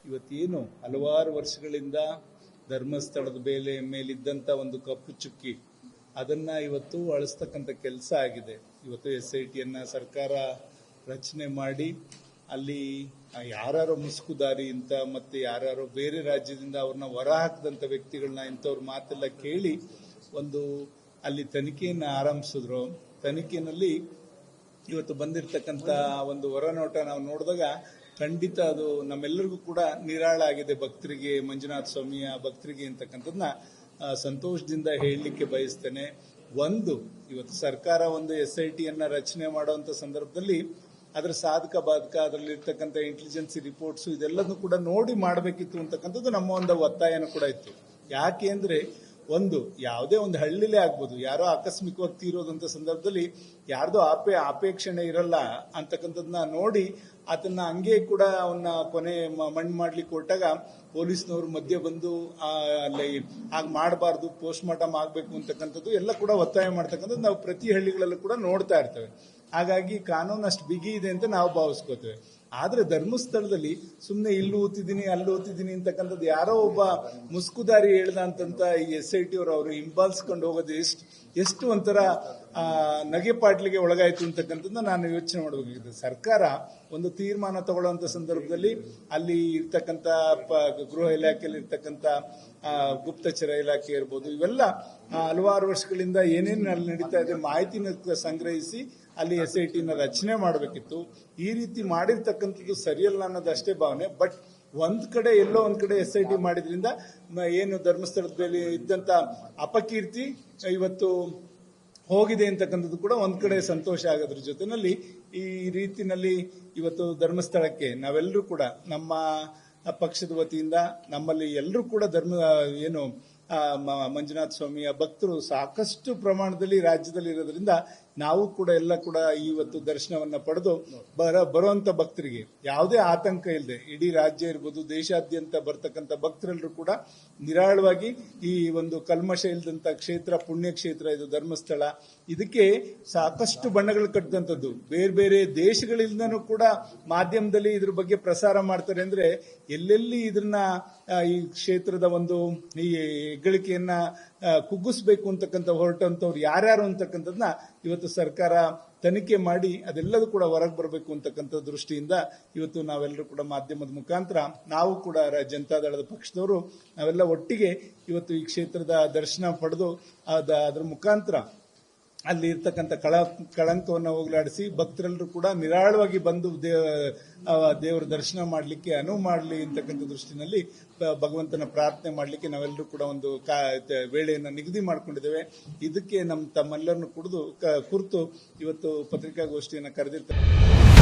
ಇವತ್ತೇನು ಹಲವಾರು ವರ್ಷಗಳಿಂದ ಧರ್ಮಸ್ಥಳದ ಮೇಲಿದ್ದಂಥ ಒಂದು ಕಪ್ಪು ಚುಕ್ಕಿ ಅದನ್ನ ಇವತ್ತು ಅಳಿಸ್ತಕ್ಕಂಥ ಕೆಲಸ ಆಗಿದೆ. ಇವತ್ತು SITಯನ್ನ ಸರ್ಕಾರ ರಚನೆ ಮಾಡಿ ಅಲ್ಲಿ ಯಾರು ಮುಸುಕುದಾರಿ ಅಂತ ಮತ್ತೆ ಯಾರು ಬೇರೆ ರಾಜ್ಯದಿಂದ ಅವ್ರನ್ನ ಹೊರ ಹಾಕಿದಂಥ ವ್ಯಕ್ತಿಗಳನ್ನ ಇಂಥವ್ರ ಮಾತೆಲ್ಲ ಕೇಳಿ ಒಂದು ಅಲ್ಲಿ ತನಿಖೆಯನ್ನು ಆರಂಭಿಸಿದ್ರು. ತನಿಖೆಯಲ್ಲಿ ಇವತ್ತು ಬಂದಿರತಕ್ಕಂಥ ಒಂದು ಹೊರನೋಟ ನಾವು ನೋಡಿದಾಗ ಖಂಡಿತ ಅದು ನಮ್ಮೆಲ್ಲರಿಗೂ ಕೂಡ ನಿರಾಳ ಆಗಿದೆ. ಭಕ್ತರಿಗೆ, ಮಂಜುನಾಥ ಸ್ವಾಮಿಯ ಭಕ್ತರಿಗೆ ಅಂತಕ್ಕಂಥದ್ದನ್ನ ಸಂತೋಷದಿಂದ ಹೇಳಲಿಕ್ಕೆ ಬಯಸ್ತೇನೆ. ಇವತ್ತು ಸರ್ಕಾರ ಒಂದು SITಯನ್ನ ರಚನೆ ಮಾಡುವಂತ ಸಂದರ್ಭದಲ್ಲಿ ಅದರ ಸಾಧಕ ಬಾಧಕ, ಅದರಲ್ಲಿರ್ತಕ್ಕಂಥ ಇಂಟೆಲಿಜೆನ್ಸಿ ರಿಪೋರ್ಟ್ಸ್ ಇದೆಲ್ಲದನ್ನು ಕೂಡ ನೋಡಿ ಮಾಡಬೇಕಿತ್ತು ಅಂತಕ್ಕಂಥದ್ದು ನಮ್ಮ ಒಂದು ಒತ್ತಾಯನೂ ಕೂಡ ಇತ್ತು. ಯಾಕೆ ಅಂದ್ರೆ ಯಾವುದೇ ಒಂದು ಹಳ್ಳಿಲೇ ಆಗ್ಬೋದು, ಯಾರೋ ಆಕಸ್ಮಿಕವಾಗಿ ತೀರೋದಂತ ಸಂದರ್ಭದಲ್ಲಿ ಯಾರ್ದೋ ಆಪೇಕ್ಷಣೆ ಇರಲ್ಲ ಅಂತಕ್ಕಂಥದ್ದನ್ನ ನೋಡಿ ಅದನ್ನ ಹಂಗೆ ಕೂಡ ಅವನ್ನ ಕೊನೆ ಮಣ್ಣು ಮಾಡ್ಲಿಕ್ಕೆ ಕೊಟ್ಟಾಗ ಪೊಲೀಸ್ನವರು ಮಧ್ಯೆ ಬಂದು ಅಲ್ಲಿ ಹಾಗೆ ಮಾಡಬಾರ್ದು, ಪೋಸ್ಟ್ ಮಾರ್ಟಮ್ ಆಗ್ಬೇಕು ಅಂತಕ್ಕಂಥದ್ದು ಎಲ್ಲ ಕೂಡ ಒತ್ತಾಯ ಮಾಡ್ತಕ್ಕಂಥದ್ದು ನಾವು ಪ್ರತಿ ಹಳ್ಳಿಗಳಲ್ಲೂ ಕೂಡ ನೋಡ್ತಾ ಇರ್ತೇವೆ. ಹಾಗಾಗಿ ಕಾನೂನು ಅಷ್ಟು ಬಿಗಿ ಇದೆ ಅಂತ ನಾವು ಭಾವಿಸ್ಕೋತೇವೆ. ಆದ್ರೆ ಧರ್ಮಸ್ಥಳದಲ್ಲಿ ಸುಮ್ಮನೆ ಇಲ್ಲಿ ಓದ್ತಿದ್ದೀನಿ ಅಲ್ಲಿ ಓದ್ತಿದ್ದೀನಿ ಅಂತಕ್ಕಂಥದ್ದು ಯಾರೋ ಒಬ್ಬ ಮುಸ್ಕುದಾರಿ ಹೇಳ್ದಂತ ಈ SIT ಅವರು ಹಿಂಬಾಲಿಸ್ಕೊಂಡು ಹೋಗೋದು ಎಷ್ಟು ಒಂಥರ ನಗೆಪಾಟ್ಲಿಗೆ ಒಳಗಾಯ್ತು ಅಂತಕ್ಕಂಥದ್ದು ನಾನು ಯೋಚನೆ ಮಾಡಬೇಕಾಗಿದೆ. ಸರ್ಕಾರ ಒಂದು ತೀರ್ಮಾನ ತಗೊಳ್ಳುವಂತ ಸಂದರ್ಭದಲ್ಲಿ ಅಲ್ಲಿ ಇರ್ತಕ್ಕಂಥ ಗೃಹ ಇಲಾಖೆಯಲ್ಲಿ ಇರ್ತಕ್ಕಂಥ ಗುಪ್ತಚರ ಇಲಾಖೆ ಇರ್ಬೋದು, ಇವೆಲ್ಲ ಹಲವಾರು ವರ್ಷಗಳಿಂದ ಏನೇನು ಅಲ್ಲಿ ನಡೀತಾ ಇದೆ ಮಾಹಿತಿನ ಸಂಗ್ರಹಿಸಿ ಅಲ್ಲಿ SITನ ರಚನೆ ಮಾಡಬೇಕಿತ್ತು. ಈ ರೀತಿ ಮಾಡಿರ್ತಕ್ಕಂಥದ್ದು ಸರಿಯಲ್ಲ ಅನ್ನೋದು ಅಷ್ಟೇ ಭಾವನೆ. ಬಟ್ ಎಲ್ಲೋ ಒಂದ್ ಕಡೆ SIT ಮಾಡಿದ್ರಿಂದ ಏನು ಧರ್ಮಸ್ಥಳದ ಮೇಲೆ ಇದ್ದಂತ ಅಪಕೀರ್ತಿ ಇವತ್ತು ಹೋಗಿದೆ ಅಂತಕ್ಕಂಥದ್ದು ಕೂಡ ಒಂದ್ ಕಡೆ ಸಂತೋಷ ಆಗೋದ್ರ ಜೊತೆನಲ್ಲಿ ಈ ರೀತಿನಲ್ಲಿ ಇವತ್ತು ಧರ್ಮಸ್ಥಳಕ್ಕೆ ನಾವೆಲ್ಲರೂ ಕೂಡ ನಮ್ಮ ಪಕ್ಷದ ವತಿಯಿಂದ ನಮ್ಮಲ್ಲಿ ಎಲ್ಲರೂ ಕೂಡ ಮಂಜುನಾಥ ಸ್ವಾಮಿಯ ಭಕ್ತರು ಸಾಕಷ್ಟು ಪ್ರಮಾಣದಲ್ಲಿ ರಾಜ್ಯದಲ್ಲಿ ಇರೋದ್ರಿಂದ ನಾವು ಕೂಡ ಎಲ್ಲ ಕೂಡ ಇವತ್ತು ದರ್ಶನವನ್ನ ಪಡೆದು ಬರುವಂತ ಭಕ್ತರಿಗೆ ಯಾವುದೇ ಆತಂಕ ಇಲ್ಲದೆ ಇಡೀ ರಾಜ್ಯ ಇರ್ಬೋದು, ದೇಶಾದ್ಯಂತ ಬರ್ತಕ್ಕಂಥ ಭಕ್ತರೆಲ್ಲರೂ ಕೂಡ ನಿರಾಳವಾಗಿ ಈ ಒಂದು ಕಲ್ಮಶ ಇಲ್ಲದಂತ ಕ್ಷೇತ್ರ, ಪುಣ್ಯ ಕ್ಷೇತ್ರ ಇದು ಧರ್ಮಸ್ಥಳ. ಇದಕ್ಕೆ ಸಾಕಷ್ಟು ಬಣ್ಣಗಳು ಕಟ್ಟಿದಂಥದ್ದು. ಬೇರೆ ಬೇರೆ ದೇಶಗಳಿಂದನೂ ಕೂಡ ಮಾಧ್ಯಮದಲ್ಲಿ ಇದ್ರ ಬಗ್ಗೆ ಪ್ರಸಾರ ಮಾಡ್ತಾರೆ. ಅಂದ್ರೆ ಎಲ್ಲೆಲ್ಲಿ ಇದನ್ನ ಈ ಕ್ಷೇತ್ರದ ಒಂದು ಈ ಹೆಗ್ಗಳಿಕೆಯನ್ನ ಕುಗ್ಗಿಸ್ಬೇಕು ಅಂತಕ್ಕಂಥ ಹೊರಟಂತವ್ರು ಯಾರ್ಯಾರು ಅಂತಕ್ಕಂಥದ್ದನ್ನ ಇವತ್ತು ಸರ್ಕಾರ ತನಿಖೆ ಮಾಡಿ ಅದೆಲ್ಲದೂ ಕೂಡ ಹೊರಗೆ ಬರಬೇಕು ಅಂತಕ್ಕಂಥ ದೃಷ್ಟಿಯಿಂದ ಇವತ್ತು ನಾವೆಲ್ಲರೂ ಕೂಡ ಮಾಧ್ಯಮದ ಮುಖಾಂತರ ನಾವು ಕೂಡ ಜನತಾದಳದ ಪಕ್ಷದವರು ನಾವೆಲ್ಲ ಒಟ್ಟಿಗೆ ಇವತ್ತು ಈ ಕ್ಷೇತ್ರದ ದರ್ಶನ ಪಡೆದು ಅದರ ಮುಖಾಂತರ ಅಲ್ಲಿ ಇರ್ತಕ್ಕಂಥ ಕಳಂಕವನ್ನು ಹೋಗಲಾಡಿಸಿ ಭಕ್ತರೆಲ್ಲರೂ ಕೂಡ ನಿರಾಳವಾಗಿ ಬಂದು ದೇವರ ದರ್ಶನ ಮಾಡಲಿಕ್ಕೆ ಅನುವು ಮಾಡಲಿ ಅಂತಕ್ಕಂಥ ದೃಷ್ಟಿನಲ್ಲಿ ಭಗವಂತನ ಪ್ರಾರ್ಥನೆ ಮಾಡಲಿಕ್ಕೆ ನಾವೆಲ್ಲರೂ ಕೂಡ ಒಂದು ವೇಳೆಯನ್ನು ನಿಗದಿ ಮಾಡಿಕೊಂಡಿದ್ದೇವೆ. ಇದಕ್ಕೆ ತಮ್ಮೆಲ್ಲರನ್ನು ಕುರಿತು ಇವತ್ತು ಪತ್ರಿಕಾಗೋಷ್ಠಿಯನ್ನು ಕರೆದಿರ್ತಾರೆ.